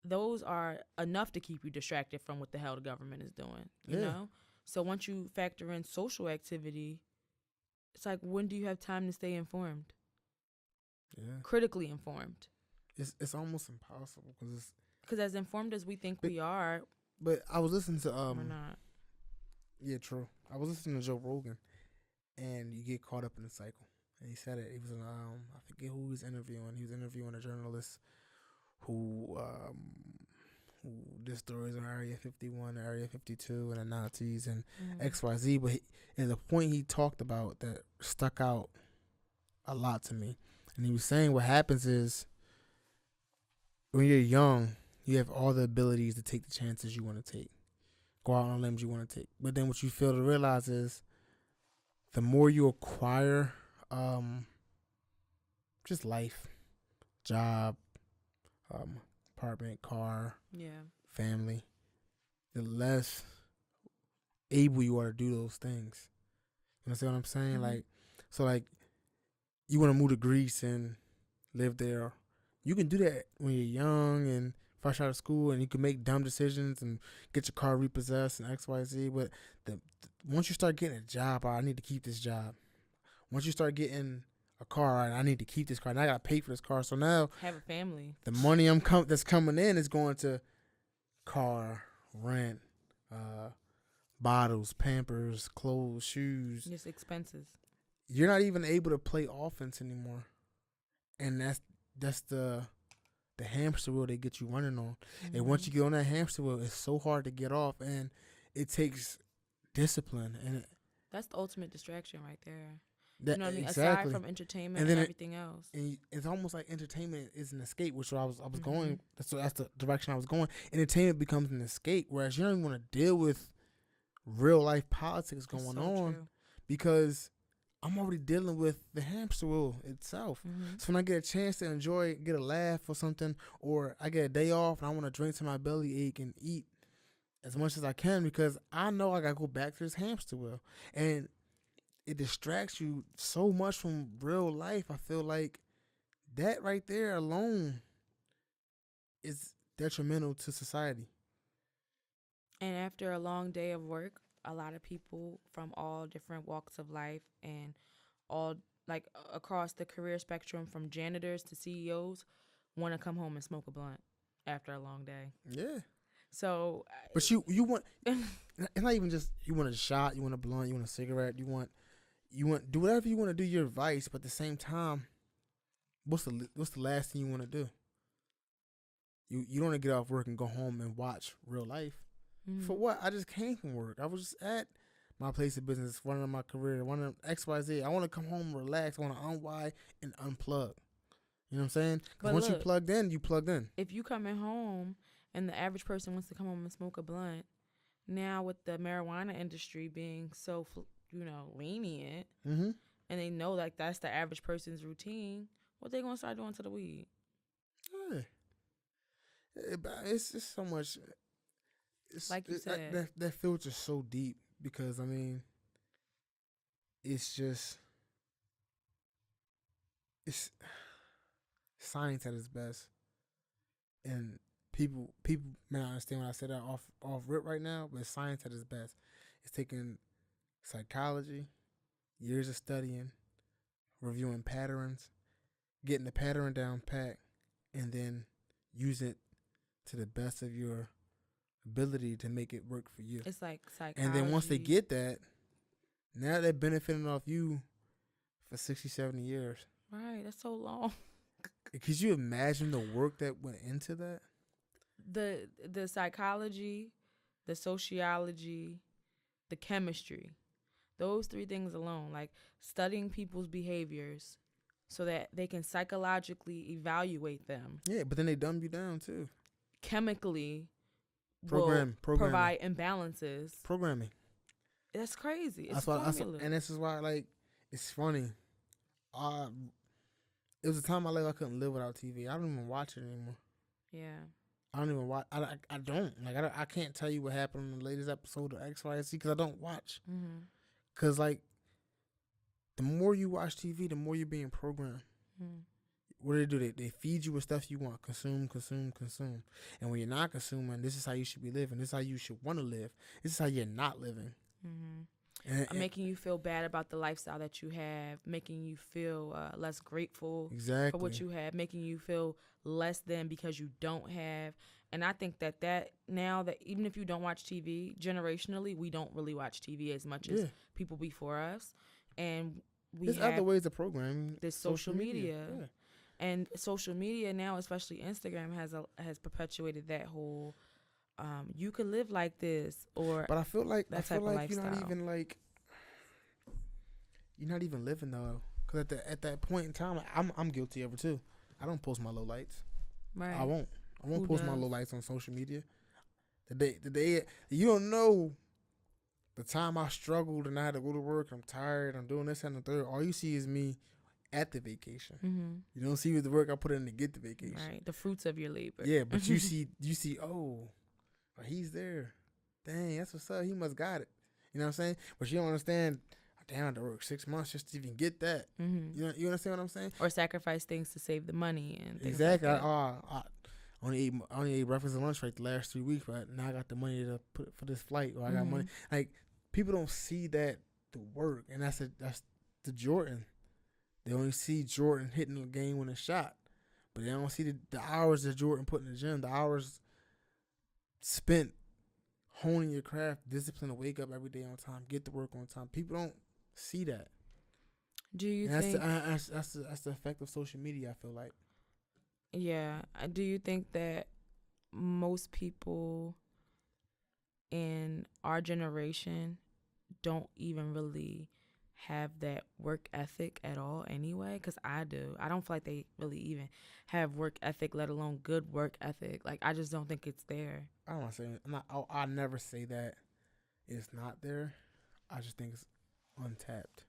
those are enough to keep you distracted from what the hell the government is doing. You know. So once you factor in social activity, it's like, when do you have time to stay informed? Yeah. Critically informed. It's almost impossible because as informed as we think we are. But I was listening to we're not. Yeah, true. I was listening to Joe Rogan, and you get caught up in the cycle. And he said it. He was in I forget who he was interviewing. He was interviewing a journalist who did stories on Area 51, Area 52, and the Nazis and XYZ. But and the point he talked about that stuck out a lot to me. And he was saying what happens is when you're young, you have all the abilities to take the chances you want to take, go out on limbs you want to take. But then what you fail to realize is the more you acquire just life, job, apartment, car, family, the less able you are to do those things. You understand what I'm saying? Mm-hmm. Like, you want to move to Greece and live there. You can do that when you're young and fresh out of school, and you can make dumb decisions and get your car repossessed and XYZ. But once you start getting a job, I need to keep this job. Once you start getting a car, I need to keep this car. And I got to pay for this car. So now have a family. The money that's coming in is going to car, rent, bottles, Pampers, clothes, shoes. Just expenses. You're not even able to play offense anymore. And that's the hamster wheel they get you running on. Mm-hmm. And once you get on that hamster wheel, it's so hard to get off, and it takes discipline. And that's the ultimate distraction right there. You know what I mean? Exactly. Aside from entertainment and everything else. And it's almost like entertainment is an escape, which I was going. That's the direction I was going. Entertainment becomes an escape, whereas you don't even want to deal with real life politics going on because I'm already dealing with the hamster wheel itself. Mm-hmm. So when I get a chance to enjoy, get a laugh or something, or I get a day off and I want to drink till my belly ache and eat as much as I can because I know I got to go back to this hamster wheel. And it distracts you so much from real life. I feel like that right there alone is detrimental to society. And after a long day of work, a lot of people from all different walks of life and all like across the career spectrum from janitors to CEOs want to come home and smoke a blunt after a long day. Yeah. So but you want it's not even just you want a shot, you want a blunt, you want a cigarette, you want do whatever you want to do your vice, but at the same time, what's the last thing you want to do? You don't want to get off work and go home and watch real life. Mm-hmm. For what? I just came from work. I was just at my place of business, running my career, running XYZ. I want to come home, relax. I want to unwind and unplug. You know what I'm saying? Because once you plugged in, you plugged in. If you coming home and the average person wants to come home and smoke a blunt, now with the marijuana industry being so, lenient, mm-hmm. and they know like that's the average person's routine, What they gonna start doing to the weed? Yeah. It's just so much. Like you said. That filter's so deep because, I mean, it's just, it's science at its best. And people may not understand when I say that off rip right now, but science at its best. It's taking psychology, years of studying, reviewing patterns, getting the pattern down pat, and then use it to the best of your ability to make it work for you. It's like psychology. And then once they get that, now they're benefiting off you for 60, 70 years. Right, that's so long. Could you imagine the work that went into that? The psychology, the sociology, the chemistry, those 3 things alone, like studying people's behaviors so that they can psychologically evaluate them. Yeah, but then they dumb you down too. Chemically Programming. Provide imbalances. Programming. That's crazy. It's formula. And this is why, like, it's funny. It was a time in my life I couldn't live without TV. I don't even watch it anymore. Yeah. I don't even watch. I don't. Like, I can't tell you what happened in the latest episode of X, Y, and Z because I don't watch. Mm-hmm. Because, like, the more you watch TV, the more you're being programmed. Mm. What do? They feed you with stuff you want. Consume. And when you're not consuming, this is how you should be living. This is how you should want to live. This is how you're not living. Mm-hmm. And making you feel bad about the lifestyle that you have, making you feel less grateful exactly for what you have, making you feel less than because you don't have. And I think that now that even if you don't watch TV, generationally, we don't really watch TV as much as people before us. And there's other ways of programming. This social media. Yeah. And social media now, especially Instagram, has perpetuated that whole you could live like this, or but I feel like lifestyle. you're not even living though, because at that point in time, I'm guilty of it too. I don't post my lowlights. Right. I won't post my lowlights on social media. The day you don't know the time I struggled and I had to go to work. I'm tired. I'm doing this and the third. All you see is me at the vacation. Mm-hmm. You don't see the work I put in to get the vacation. Right. The fruits of your labor. Yeah, but you see. Oh, he's there. Dang, that's what's up. He must got it. You know what I'm saying? But you don't understand. Damn, I had to work 6 months just to even get that. Mm-hmm. You understand what I'm saying? Or sacrifice things to save the money and things exactly. Like that. I only ate breakfast and lunch for like the last 3 weeks, but now I got the money to put for this flight, or I got money. Like, people don't see that the work, and that's the Jordan. They only see Jordan hitting the game when it's shot, but they don't see the hours that Jordan put in the gym, the hours spent honing your craft, discipline to wake up every day on time, get to work on time. People don't see that. Do you think that's the effect of social media? I feel like. Yeah. Do you think that most people in our generation don't even really have that work ethic at all anyway? Because I do. I don't feel like they really even have work ethic, let alone good work ethic. Like, I just don't think it's there. I don't want to say I never say that it's not there. I just think it's untapped.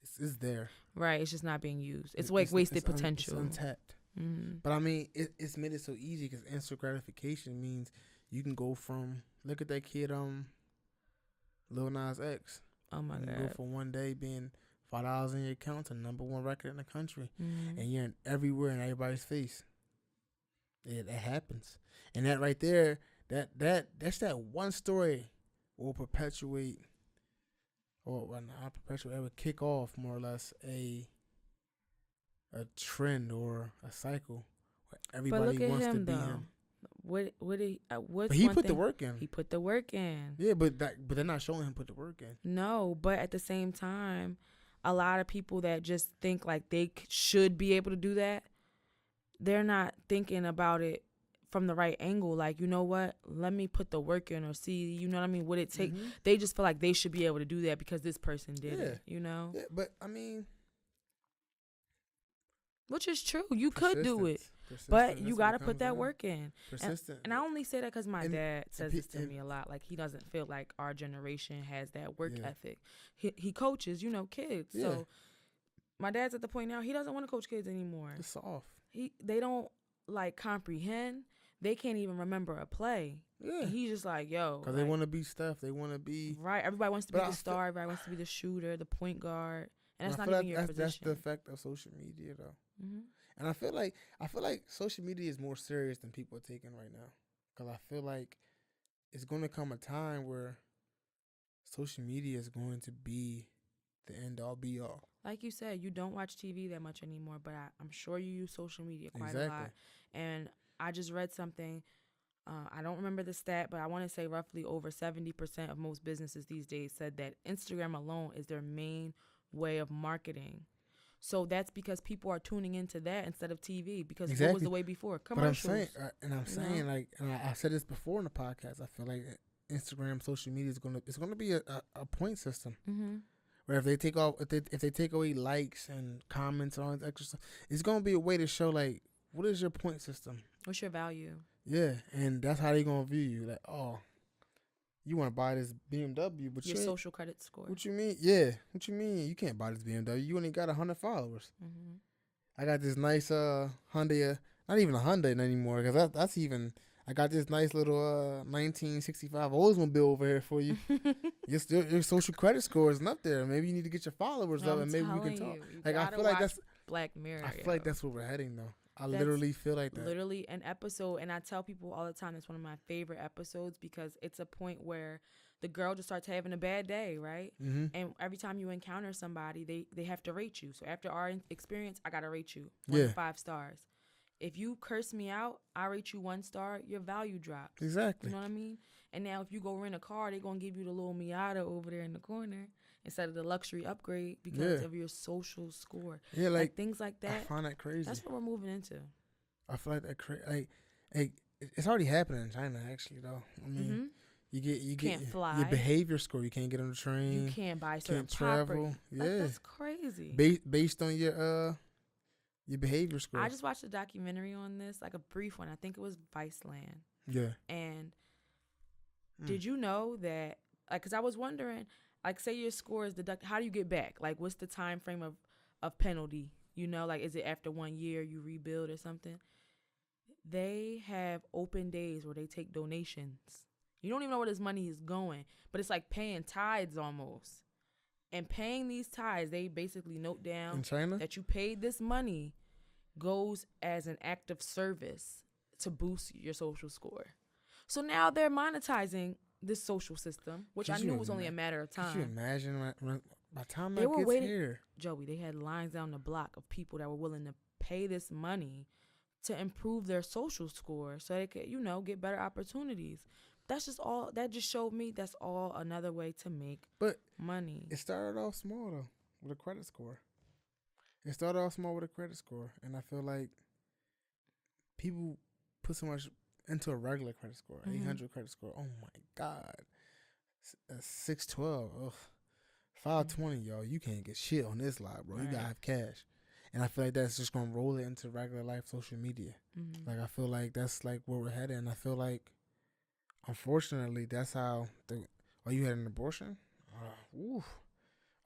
It's there. Right. It's just not being used. It's like wasted potential. It's untapped. Mm-hmm. But I mean, it's made it so easy because instant gratification means you can go from, look at that kid, Lil Nas X. Oh my God. You go from one day being $5 in your account to #1 record in the country, and you're everywhere in everybody's face. That happens, and that right there, that's that one story will perpetuate, or not perpetuate, it would kick off more or less a trend or a cycle where everybody wants to be him. But he put the work in. He put the work in. Yeah, but they're not showing him put the work in. No, but at the same time, a lot of people that just think like they should be able to do that, they're not thinking about it from the right angle. Like, you know what? Let me put the work in, or see, you know what I mean? What it take? Mm-hmm. They just feel like they should be able to do that because this person did it. You know? Yeah, but I mean, which is true. You could do it. But you got to put that work in. Persistent. And I only say that because my dad says this to me a lot. Like, he doesn't feel like our generation has that work ethic. He coaches, kids. Yeah. So my dad's at the point now, he doesn't want to coach kids anymore. It's soft. They don't like comprehend. They can't even remember a play. Yeah. And he's just like, yo. Because like, they want to be Steph. They want to be. Right. Everybody wants to be the star. Everybody wants to be the shooter, the point guard. And that's not even your position. That's the effect of social media, though. Mm-hmm. And I feel like social media is more serious than people are taking right now. Because I feel like it's going to come a time where social media is going to be the end all be all. Like you said, you don't watch TV that much anymore, but I'm sure you use social media quite a lot. And I just read something. I don't remember the stat, but I want to say roughly over 70% of most businesses these days said that Instagram alone is their main way of marketing. So that's because people are tuning into that instead of TV, because what was the way before? Commercials. But I'm saying, like, and I said this before in the podcast, I feel like Instagram, social media is gonna be a point system. Mm-hmm. Where if they take away likes and comments and all that extra stuff, it's gonna be a way to show, like, what is your point system? What's your value? Yeah, and that's how they gonna view you. Like, oh, you want to buy this BMW, but your social credit score. What you mean? Yeah, what you mean? You can't buy this BMW. You only got 100 followers. Mm-hmm. I got this nice Hyundai, not even a Hyundai anymore, because that's even. I got this nice little 1965 Oldsmobile over here for you. your social credit score isn't up there. Maybe you need to get your followers up, and maybe we can talk. Like, I feel like that's Black Mirror. I feel like that's where we're heading, though. That's literally feel like that. Literally an episode, and I tell people all the time, it's one of my favorite episodes because it's a point where the girl just starts having a bad day, right? Mm-hmm. And every time you encounter somebody, they have to rate you. So after our experience, I gotta rate you 1 to 5 stars. If you curse me out, I rate you 1 star, your value drops. Exactly. You know what I mean? And now if you go rent a car, they're going to give you the little Miata over there in the corner instead of the luxury upgrade because of your social score. Yeah, like things like that. I find that crazy. That's what we're moving into. I feel like that like it's already happening in China, actually, though. I mean, you can't fly. Your behavior score. You can't get on the train. You can't buy certain travel. property. Yeah. That's crazy. Based on your behavior score. I just watched a documentary on this, like a brief one. I think it was Viceland. Yeah. And did you know that, like, because I was wondering, like, say your score is deducted, how do you get back? Like, what's the time frame of penalty? You know, like, is it after 1 year you rebuild or something? They have open days where they take donations. You don't even know where this money is going, but it's like paying tithes almost. And paying these tithes, they basically note down in China that you paid this money goes as an act of service to boost your social score. So now they're monetizing this social system, which I knew was only a matter of time. Could you imagine by the time that gets here? Joey, they had lines down the block of people that were willing to pay this money to improve their social score so they could, get better opportunities. That's just all. That just showed me that's all another way to make money. It started off small, though, with a credit score. It started off small with a credit score, and I feel like people put so much into a regular credit score, 800 credit score. Oh my God, 612, 520, yo. You can't get shit on this lot, bro. Right. You gotta have cash, and I feel like that's just gonna roll it into regular life social media. Mm-hmm. Like I feel like that's like where we're headed, and I feel like, unfortunately, that's how you had an abortion? Ooh.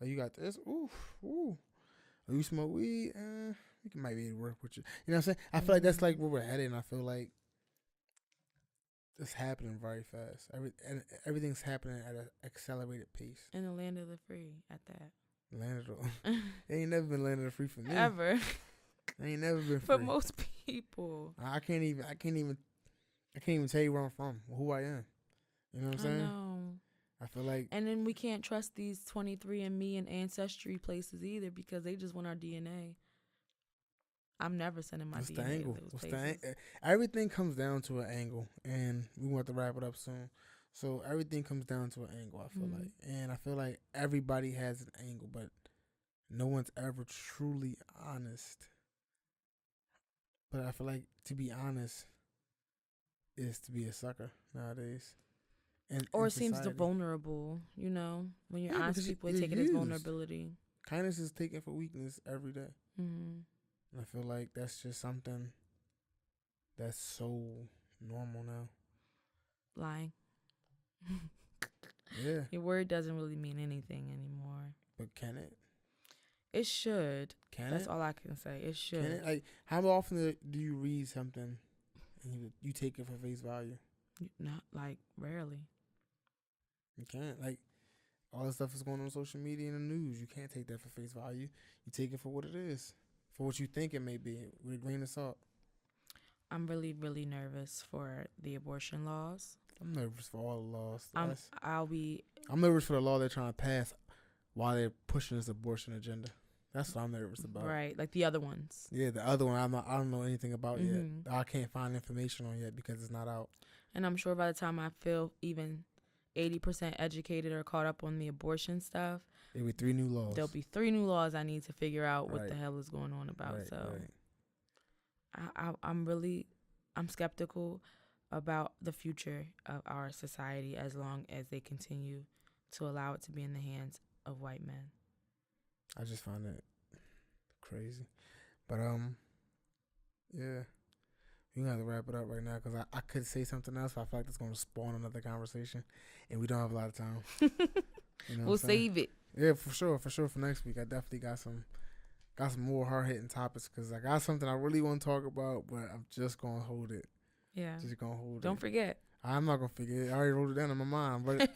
Oh, you got this? Ooh. Oh, you smoke weed? We might be able to work with you. You know what I'm saying? I feel like that's like where we're headed, and I feel like it's happening very fast. Everything's happening at an accelerated pace. In the land of the free, at that. Land of the It ain't never been land of the free for me. Ever. It ain't never been free. For most people. I can't even tell you where I'm from, who I am. You know what I'm saying? I know. I feel like. And then we can't trust these 23andMe and Ancestry places either because they just want our DNA. I'm never sending my DNA the angle? to those places. Everything comes down to an angle, and we want to wrap it up soon. So everything comes down to an angle, I feel like. And I feel like everybody has an angle, but no one's ever truly honest. But I feel like to be honest is to be a sucker nowadays. Or it seems vulnerable, when you're honest, people take it as vulnerability. Kindness is taken for weakness every day. Mm-hmm. And I feel like that's just something that's so normal now. Lying. Yeah. Your word doesn't really mean anything anymore. But can it? It should. Can That's it? all I can say. It should. Can it? Like, how often do you read something and you take it for face value? Not like rarely. You can't. Like, all the stuff is going on social media and the news. You can't take that for face value. You take it for what it is, for what you think it may be, with a grain of salt. I'm really, really nervous for the abortion laws. I'm nervous for all the laws. I'm nervous for the law they're trying to pass while they're pushing this abortion agenda. That's what I'm nervous about. Right, like the other ones. Yeah, the other one I don't know anything about yet. I can't find information on yet because it's not out. And I'm sure by the time I feel even 80% educated or caught up on the abortion stuff, there'll be 3 new laws. There'll be 3 new laws I need to figure out what the hell is going on about. I'm skeptical about the future of our society as long as they continue to allow it to be in the hands of white men. I just find it crazy. But, yeah. We're going to have to wrap it up right now because I could say something else, but I feel like it's going to spawn another conversation, and we don't have a lot of time. You know we'll save it. Yeah, for sure for next week. I definitely got some more hard-hitting topics because I got something I really want to talk about, but I'm just going to hold it. Yeah. Just going to hold it. Don't forget. I'm not going to forget it. I already wrote it down in my mind, but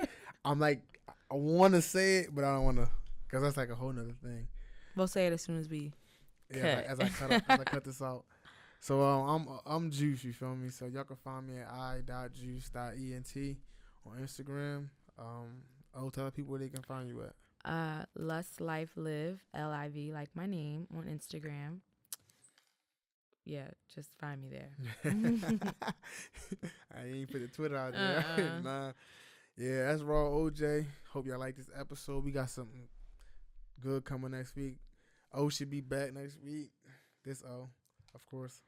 I'm like, I want to say it, but I don't want to because that's like a whole nother thing. We'll say it as soon as we cut. As I cut this out. So I'm Juice, you feel me? So y'all can find me at I.Juice.ent on Instagram. Tell people where they can find you at. Lust Life Live, LIV, like my name, on Instagram. Yeah, just find me there. I ain't put the Twitter out there. Nah. Yeah, that's Raw OJ. Hope y'all like this episode. We got something good coming next week. O should be back next week. This O, of course.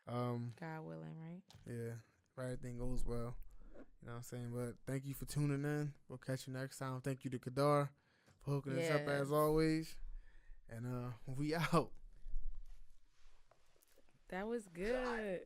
God willing, right? Yeah, if everything goes well. You know what I'm saying? But thank you for tuning in. We'll catch you next time. Thank you to Kadar for hooking us up as always. And we out. That was good.